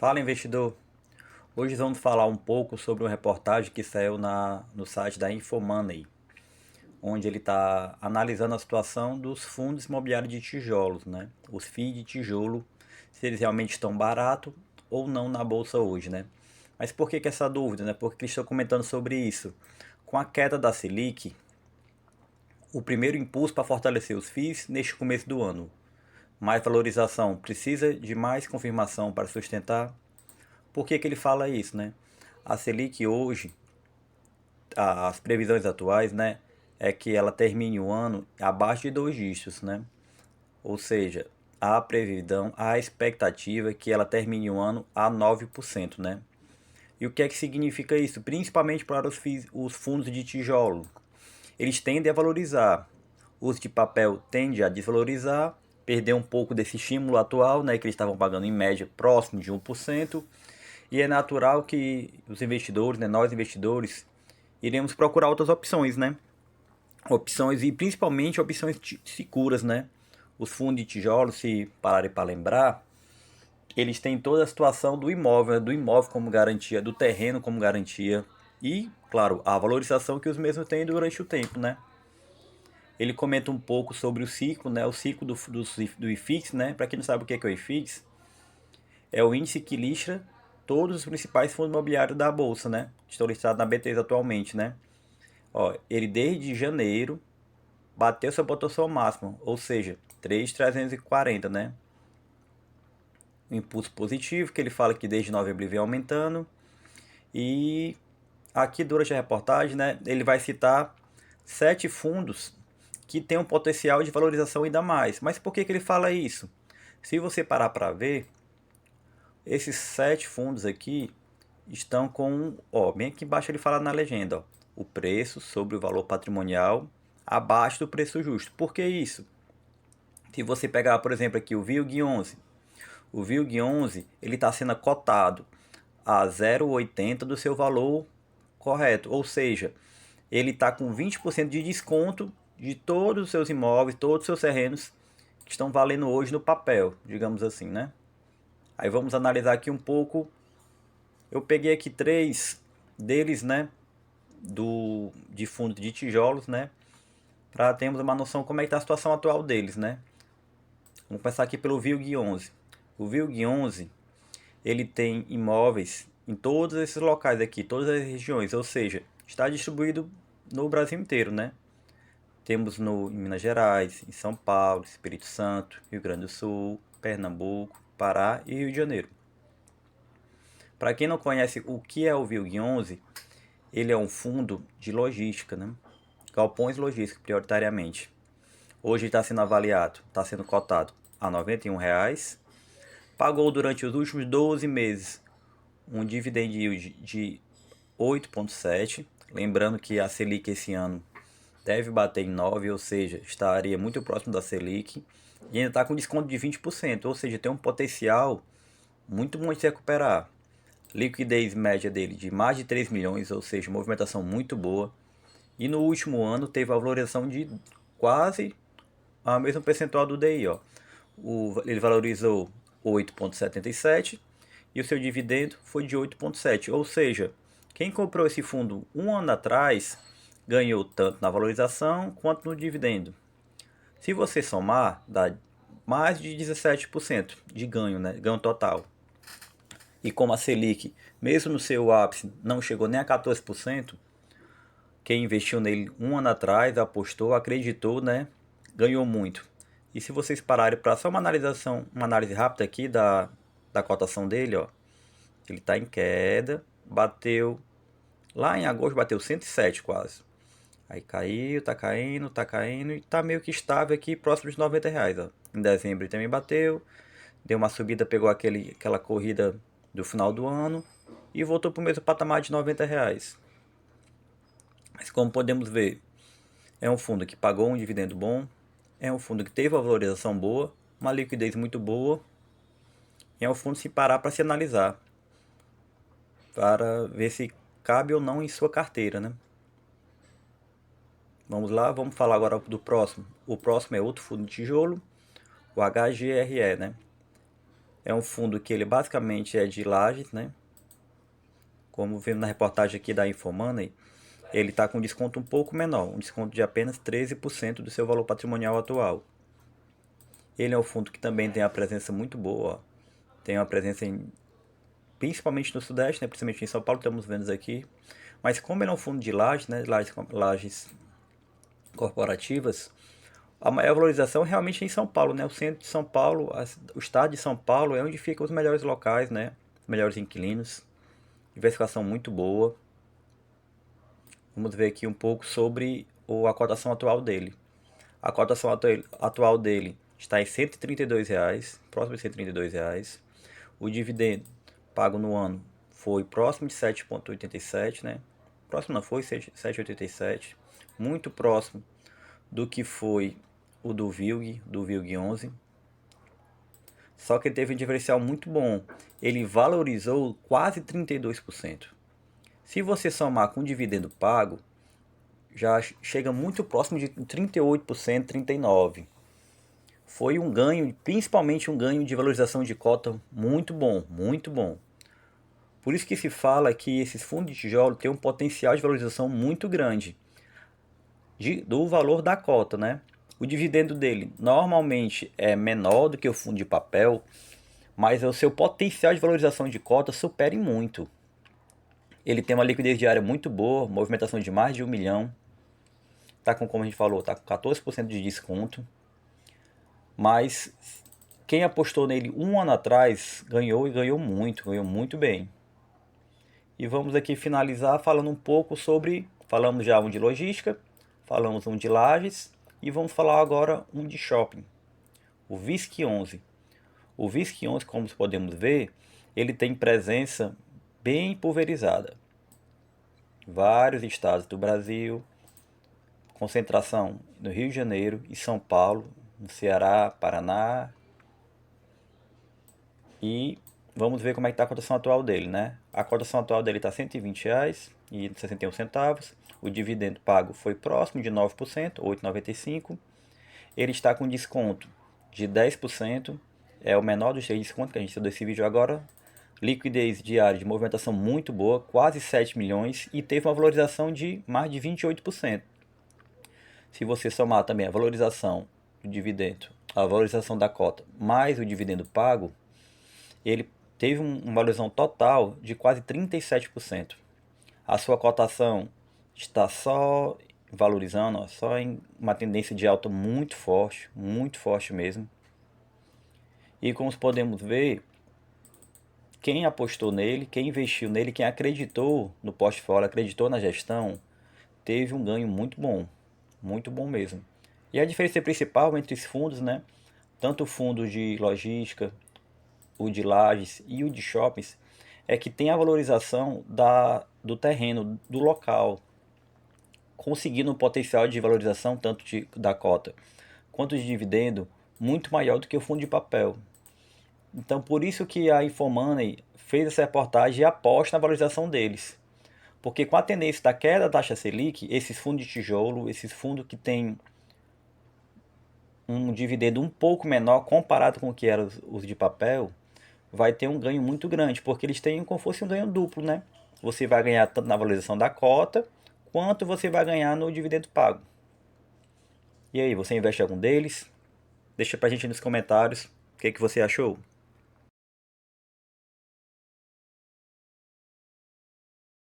Fala, investidor. Hoje vamos falar um pouco sobre uma reportagem que saiu no site da Infomoney, onde ele está analisando a situação dos fundos imobiliários de tijolos, né? Os FII de tijolo, se eles realmente estão baratos ou não na bolsa hoje, né? Mas por que essa dúvida, né? Porque eles estão comentando sobre isso. Com a queda da Selic, o primeiro impulso para fortalecer os FIIs neste começo do ano. Mais valorização precisa de mais confirmação para sustentar. Por que ele fala isso, né? A Selic hoje, as previsões atuais, né, é que ela termine o ano abaixo de dois dígitos, né? Ou seja, a previsão, a expectativa é que ela termine o ano a 9%, né? E o que é que significa isso? Principalmente para os fundos de tijolo. Eles tendem a valorizar. Os de papel tendem a desvalorizar, perder um pouco desse estímulo atual, né, que eles estavam pagando em média próximo de 1%. E é natural que os investidores, né, nós investidores, iremos procurar outras opções, né? Opções e principalmente opções seguras, né? Os fundos de tijolos, se pararem para lembrar, eles têm toda a situação do imóvel como garantia, do terreno como garantia e, claro, a valorização que os mesmos têm durante o tempo, né? Ele comenta um pouco sobre o ciclo, né? O ciclo do IFIX, né? Para quem não sabe o que é o IFIX, é o índice que listra todos os principais fundos imobiliários da bolsa, né? Estão listados na B3 atualmente, né? Ó, ele desde janeiro bateu sua pontuação máxima, ou seja, 3.340, né? Um impulso positivo, que ele fala que desde novembro ele vem aumentando. E aqui durante a reportagem, né, ele vai citar 7 fundos que têm um potencial de valorização ainda mais. Mas por que ele fala isso? Se você parar para ver, esses 7 fundos aqui estão com, ó, bem aqui embaixo ele fala na legenda, ó, o preço sobre o valor patrimonial abaixo do preço justo. Por que isso? Se você pegar, por exemplo, aqui o VILG11, o VILG11 ele está sendo cotado a 0,80 do seu valor correto, ou seja, ele está com 20% de desconto de todos os seus imóveis, todos os seus terrenos que estão valendo hoje no papel, digamos assim, né? Aí vamos analisar aqui um pouco. Eu peguei aqui 3 deles, né, de fundo de tijolos, né, para termos uma noção como é que está a situação atual deles, né. Vamos começar aqui pelo VILG11. O VILG11, ele tem imóveis em todos esses locais aqui, todas as regiões, ou seja, está distribuído no Brasil inteiro, né. Temos em Minas Gerais, em São Paulo, Espírito Santo, Rio Grande do Sul, Pernambuco, Pará e Rio de Janeiro. Para quem não conhece o que é o VILG11, ele é um fundo de logística, né? Galpões logísticos, prioritariamente. Hoje está sendo avaliado, está sendo cotado a R$ 91,00. Pagou durante os últimos 12 meses um dividend yield de 8,7. Lembrando que a Selic esse ano deve bater em 9, ou seja, estaria muito próximo da Selic. E ainda está com desconto de 20%, ou seja, tem um potencial muito bom de se recuperar. Liquidez média dele de mais de 3 milhões, ou seja, movimentação muito boa. E no último ano teve a valorização de quase a mesma percentual do DI. Ó. Ele valorizou 8,77 e o seu dividendo foi de 8,7. Ou seja, quem comprou esse fundo um ano atrás ganhou tanto na valorização quanto no dividendo. Se você somar, dá mais de 17% de ganho, né? Ganho total. E como a Selic, mesmo no seu ápice, não chegou nem a 14%, quem investiu nele um ano atrás, apostou, acreditou, né? Ganhou muito. E se vocês pararem para só uma análise rápida aqui da cotação dele, ó, ele está em queda, bateu lá em agosto bateu 107 quase. Aí caiu, tá caindo e tá meio que estável aqui, próximo de R$ 90. Ó. Em dezembro ele também bateu, deu uma subida, pegou aquela corrida do final do ano e voltou para o mesmo patamar de R$ 90. Mas como podemos ver, é um fundo que pagou um dividendo bom, é um fundo que teve uma valorização boa, uma liquidez muito boa, e é um fundo se parar para se analisar, para ver se cabe ou não em sua carteira, né? Vamos lá, vamos falar agora do próximo. O próximo é outro fundo de tijolo, o HGRE, né? É um fundo que ele basicamente é de Lajes, né? Como vendo na reportagem aqui da Infomoney, ele está com um desconto um pouco menor, um desconto de apenas 13% do seu valor patrimonial atual. Ele é um fundo que também tem a presença muito boa, ó. Tem uma presença principalmente no Sudeste, né? Principalmente em São Paulo, estamos vendo aqui. Mas como ele é um fundo de lajes, né? Lajes corporativas, a maior valorização realmente é em São Paulo, né? O centro de São Paulo, o estado de São Paulo é onde ficam os melhores locais, né? Os melhores inquilinos. Diversificação muito boa. Vamos ver aqui um pouco sobre a cotação atual dele. A cotação atual dele está em R$ 132, próximo de R$ 132. O dividendo pago no ano foi próximo de 7,87, né? Próximo não foi, 7,87. Muito próximo do que foi o do VILG 11. Só que ele teve um diferencial muito bom. Ele valorizou quase 32%. Se você somar com o dividendo pago, já chega muito próximo de 38%, 39%. Foi um ganho, principalmente um ganho de valorização de cota muito bom, muito bom. Por isso que se fala que esses fundos de tijolo têm um potencial de valorização muito grande do valor da cota, né? O dividendo dele normalmente é menor do que o fundo de papel, mas o seu potencial de valorização de cota supera muito. Ele tem uma liquidez diária muito boa, movimentação de mais de 1 milhão. Tá com, como a gente falou, tá com 14% de desconto. Mas quem apostou nele um ano atrás ganhou e ganhou muito bem. E vamos aqui finalizar falando um pouco sobre, falamos já um de logística, falamos um de lajes e vamos falar agora um de shopping, o VISC 11. O VISC 11, como podemos ver, ele tem presença bem pulverizada. Vários estados do Brasil, concentração no Rio de Janeiro e São Paulo, no Ceará, Paraná. E vamos ver como é que está a cotação atual dele, né? A cotação atual dele está R$ 120,61. O dividendo pago foi próximo de 9%, 8,95. Ele está com desconto de 10%. É o menor dos 3 descontos que a gente estudou esse vídeo agora. Liquidez diária de movimentação muito boa, quase 7 milhões. E teve uma valorização de mais de 28%. Se você somar também a valorização do dividendo, a valorização da cota, mais o dividendo pago, ele teve uma valorização total de quase 37%. A sua cotação está só valorizando, ó, só em uma tendência de alta muito forte mesmo. E como podemos ver, quem apostou nele, quem investiu nele, quem acreditou no portfólio, acreditou na gestão, teve um ganho muito bom mesmo. E a diferença principal entre os fundos, né? Tanto o fundo de logística, o de lajes e o de shoppings, é que tem a valorização do terreno, do local, conseguindo um potencial de valorização tanto da cota quanto de dividendo muito maior do que o fundo de papel. Então, por isso que a Infomoney fez essa reportagem e aposta na valorização deles. Porque com a tendência da queda da taxa Selic, esses fundos de tijolo, esses fundos que têm um dividendo um pouco menor comparado com o que eram os de papel, vai ter um ganho muito grande, porque eles têm como se fosse um ganho duplo, né? Você vai ganhar tanto na valorização da cota, quanto você vai ganhar no dividendo pago. E aí, você investe em algum deles? Deixa pra gente nos comentários o que você achou.